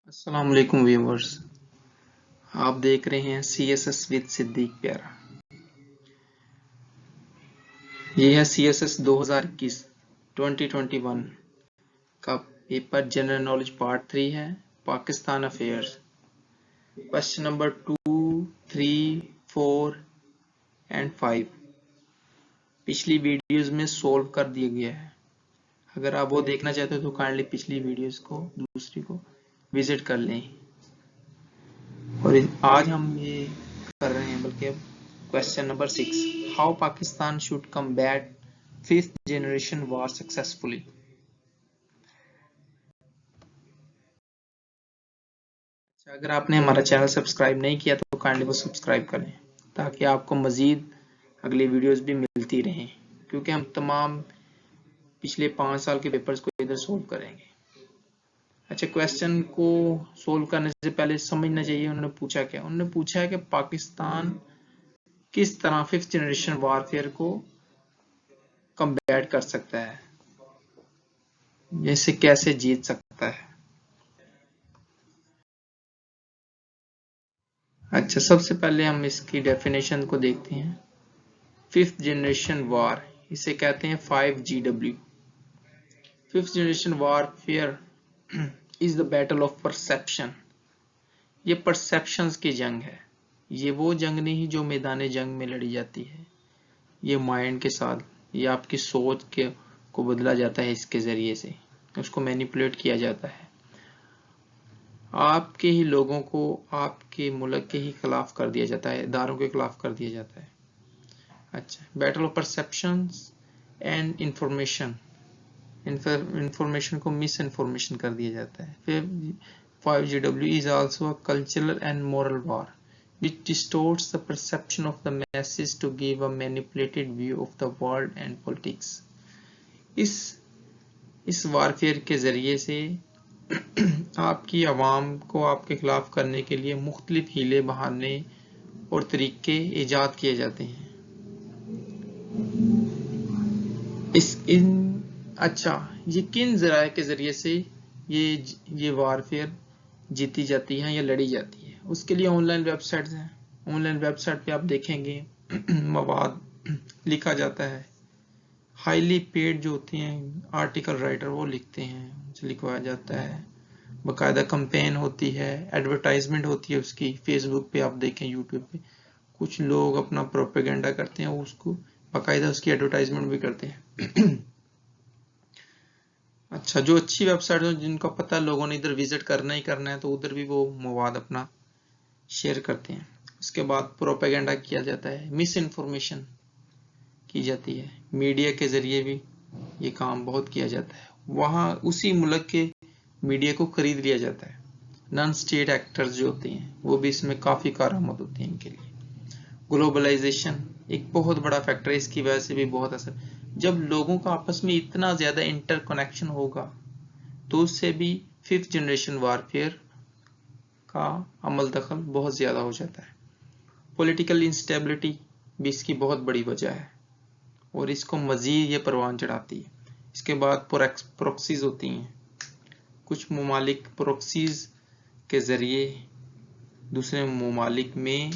अस्सलाम वालेकुम व्यूअर्स। आप देख रहे हैं CSS विद सिद्दीक प्यारा। ये है CSS 2021 का पेपर जनरल नॉलेज पार्ट 3 है, Pakistan affairs. Question number 2, 3, 4 and 5 पिछली वीडियोस में सोल्व कर दिया गया है। अगर आप वो देखना चाहते हो तो काइंडली पिछली वीडियोस को दूसरी को विजिट कर लें। और आज हम ये कर रहे हैं बल्कि question number 6, how Pakistan should combat 5th generation war successfully. अगर आपने हमारा चैनल सब्सक्राइब नहीं किया तो काइंडली वो सब्सक्राइब करें ताकि आपको मजीद अगली वीडियोस भी मिलती रहें, क्योंकि हम तमाम पिछले 5 साल के पेपर्स को इधर सोल्व करेंगे। अच्छा, क्वेश्चन को सोल्व करने से पहले समझना चाहिए उन्होंने पूछा क्या। उन्होंने पूछा है कि पाकिस्तान किस तरह 5th जनरेशन वारफेयर को कम्बैट कर सकता है, इसे कैसे जीत सकता है। अच्छा, सबसे पहले हम इसकी डेफिनेशन को देखते हैं। 5th जनरेशन वार, इसे कहते हैं 5GW। 5th generation warfare is the battle of perception. ये परसेप्शंस की जंग है। ये वो जंग नहीं जो मैदान जंग में लड़ी जाती है। ये माइंड के साथ, ये आपकी सोच के को बदला जाता है, इसके जरिए से उसको मैनिपुलेट किया जाता है। आपके ही लोगों को आपके मुल्क के ही खिलाफ कर दिया जाता है, इदारों के खिलाफ कर दिया जाता है। अच्छा, battle of perceptions and information को मिस इन्फॉर्मेशन कर दिया जाता है। फिर 5GW is also a cultural and moral war which distorts the perception of the masses to give a manipulated view of the world and politics। इस warfare के जरिए से आपकी आवाम को आपके खिलाफ करने के लिए मुख्तलिफ हीले बहाने और तरीके ईजाद किए जाते हैं। अच्छा, ये किन जराए के जरिए से ये वारफेयर जीती जाती है या लड़ी जाती है, उसके लिए ऑनलाइन वेबसाइट्स हैं। ऑनलाइन वेबसाइट पे आप देखेंगे मवाद लिखा जाता है। हाईली पेड जो होते हैं आर्टिकल राइटर, वो लिखते हैं, उनसे लिखवाया जाता है। बाकायदा कंपेन होती है, एडवर्टाइजमेंट होती है उसकी। फेसबुक पे आप देखें, यूट्यूब पे कुछ लोग अपना प्रोपेगेंडा करते हैं, उसको बाकायदा उसकी एडवर्टाइजमेंट भी करते हैं। अच्छा, जो अच्छी वेबसाइट हो, जिनको पता है लोगों ने इधर विजिट करना ही करना है, तो उधर भी वो मवाद अपना शेयर करते हैं। उसके बाद प्रोपेगेंडा किया जाता है, मिस इन्फॉर्मेशन की जाती है। मीडिया के जरिए भी ये काम बहुत किया जाता है। वहाँ उसी मुल्क के मीडिया को खरीद लिया जाता है। नॉन स्टेट एक्टर्स जो होते हैं वो भी इसमें काफ़ी कारआमद होते हैं इनके लिए। ग्लोबलाइजेशन एक बहुत बड़ा फैक्टर है, इसकी वजह से भी बहुत असर। जब लोगों का आपस में इतना ज़्यादा इंटरकनेक्शन होगा तो उससे भी 5th जनरेशन वारफेयर का अमल दखल बहुत ज़्यादा हो जाता है। पॉलिटिकल इंस्टेबिलिटी भी इसकी बहुत बड़ी वजह है और इसको मज़ीद ये परवान चढ़ाती है। इसके बाद प्रॉक्सीज होती हैं। कुछ ममालिक प्रॉक्सीज के ज़रिए दूसरे ममालिक में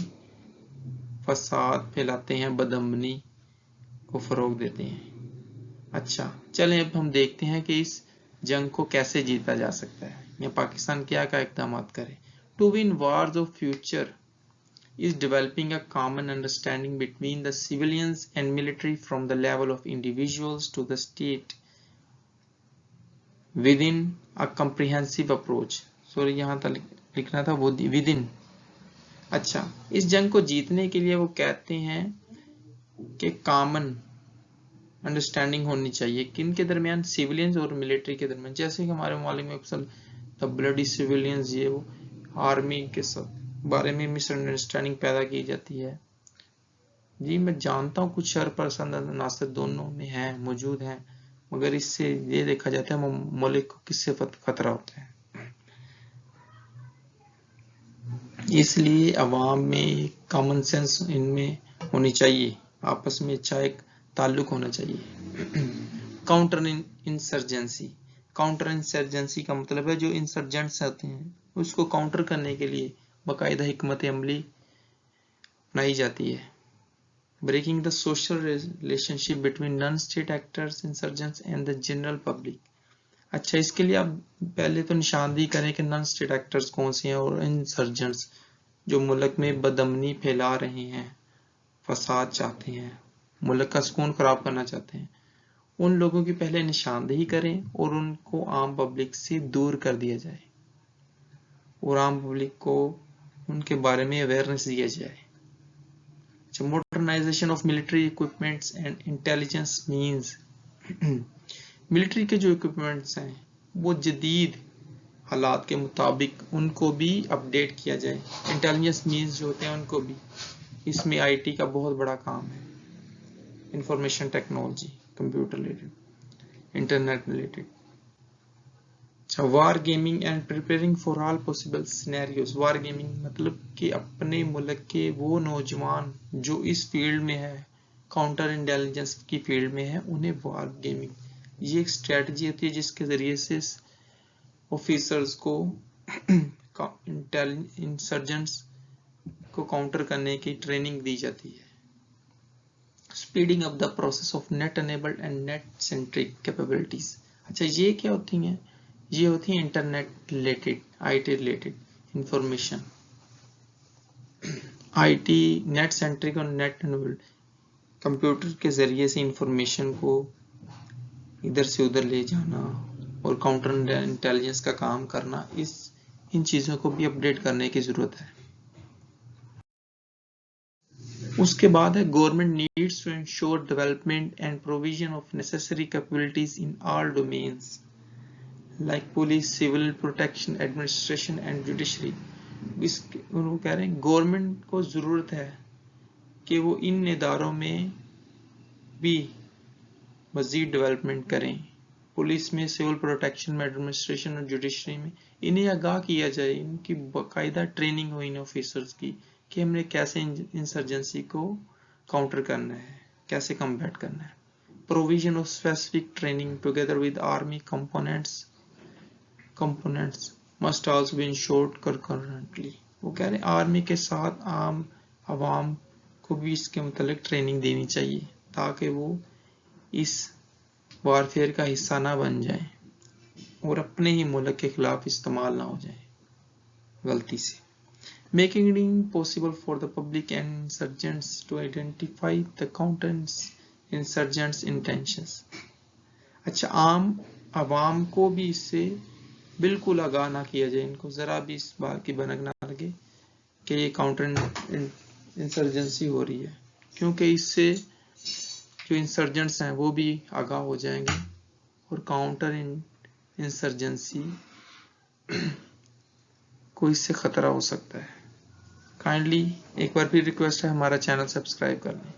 फसाद फैलाते हैं, बदअमनी को फ़रोग देते हैं। अच्छा, चलें अब हम देखते हैं कि इस जंग को कैसे जीता जा सकता है या पाकिस्तान क्या क्या इक़दाम करे। To win wars of future is developing a common understanding between the civilians and military from the level of individuals to the state within a comprehensive approach। Sorry, यहाँ तक लिखना था वो within। अच्छा, इस जंग को जीतने के लिए वो कहते हैं कि कॉमन अंडरस्टैंडिंग होनी चाहिए, किन के दरमियान, सिविलियंस और मिलिट्री के दरमियान। जैसे कि हमारे मालिक में अक्सर द ब्लडी सिविलियंस, ये वो आर्मी के साथ बारे में मिसअंडरस्टैंडिंग पैदा की जाती है। जी, मैं जानता हूँ कुछ शर पसंद नासर दोनों में हैं, मौजूद हैं, मगर इससे ये देखा जाता है मुल्क को किससे खतरा होता है। इसलिए अवाम में कॉमन सेंस इनमें होनी चाहिए, आपस में अच्छा एक ताल्लुक होना चाहिए। काउंटर इंसर्जेंसी, काउंटर इंसर्जेंसी का मतलब है जो इंसर्जेंट्स होते हैं उसको काउंटर करने के लिए बाकायदा हिकमत अमली अपनाई जाती है। Breaking the social relationship between non state actors, insurgents and the general public. अच्छा, इसके लिए आप पहले तो निशानदेही करें कि नॉन स्टेट एक्टर्स कौन से हैं और इंसर्जेंट्स जो मुल्क में बदअमनी फैला रहे हैं, फसाद चाहते हैं, मुल्क का सुकून खराब करना चाहते हैं। उन लोगों की पहले निशानदेही करें और उनको आम पब्लिक से दूर कर दिया जाए और आम पब्लिक को उनके बारे में अवेयरनेस दिया जाए। Modernization of military equipments and intelligence means, military के जो इक्विपमेंट्स हैं वो जदीद हालात के मुताबिक उनको भी अपडेट किया जाए। इंटेलिजेंस मींस जो होते हैं उनको भी, इसमें आईटी का बहुत बड़ा काम है, information technology, computer related, internet related. अच्छा, war gaming and preparing for all possible scenarios. War gaming मतलब कि अपने मुल्क के वो नौजवान जो इस फील्ड में है, काउंटर इंटेलिजेंस की फील्ड में है, उन्हें वार गेमिंग, ये एक स्ट्रेटजी होती है जिसके जरिए से ऑफिसर्स को इंसर्जेंट्स को काउंटर करने की ट्रेनिंग दी जाती है। Speeding up the process of net enabled and net centric capabilities. अच्छा, ये क्या होती हैं? ये होती है internet related, IT related information, IT net centric और नेट एनेबल्ड, कंप्यूटर के जरिए से इंफॉर्मेशन को इधर से उधर ले जाना और काउंटर इंटेलिजेंस का काम करना, इन चीजों को भी अपडेट करने की जरूरत है। उसके बाद है government needs to ensure development and provision of necessary capabilities in all domains like police, civil protection, administration and judiciary. वो कह रहे हैं गवर्नमेंट को जरूरत है कि वो इन इदारों में भी मजीद डेवलपमेंट करें, पुलिस में, सिविल प्रोटेक्शन में, एडमिनिस्ट्रेशन और जुडिशरी में। इन्हें आगाह किया जाए, इनकी बाकायदा ट्रेनिंग हो इन ऑफिसर्स की कि हमने कैसे इंसर्जेंसी को काउंटर करना है, कैसे कम्बैट करना है। Provision of specific training together with army components must also be ensured concurrently। वो कह रहे हैं आर्मी के साथ आम आवाम को भी इसके मुतालिक ट्रेनिंग देनी चाहिए ताकि वो इस वारफेयर का हिस्सा ना बन जाए और अपने ही मुल्क के खिलाफ इस्तेमाल ना हो जाए गलती से। Making it impossible for the public and insurgents to identify the counter insurgents intentions। अच्छा, आम आवाम को भी इससे बिल्कुल आगाह ना किया जाए, इनको जरा भी इस बात की भनक ना लगे कि ये काउंटर इंसर्जेंसी हो रही है, क्योंकि इससे जो इंसर्जेंट्स हैं वो भी आगाह हो जाएंगे और काउंटर इंसर्जेंसी को इससे खतरा हो सकता है। काइंडली एक बार फिर रिक्वेस्ट है, हमारा चैनल सब्सक्राइब कर लें।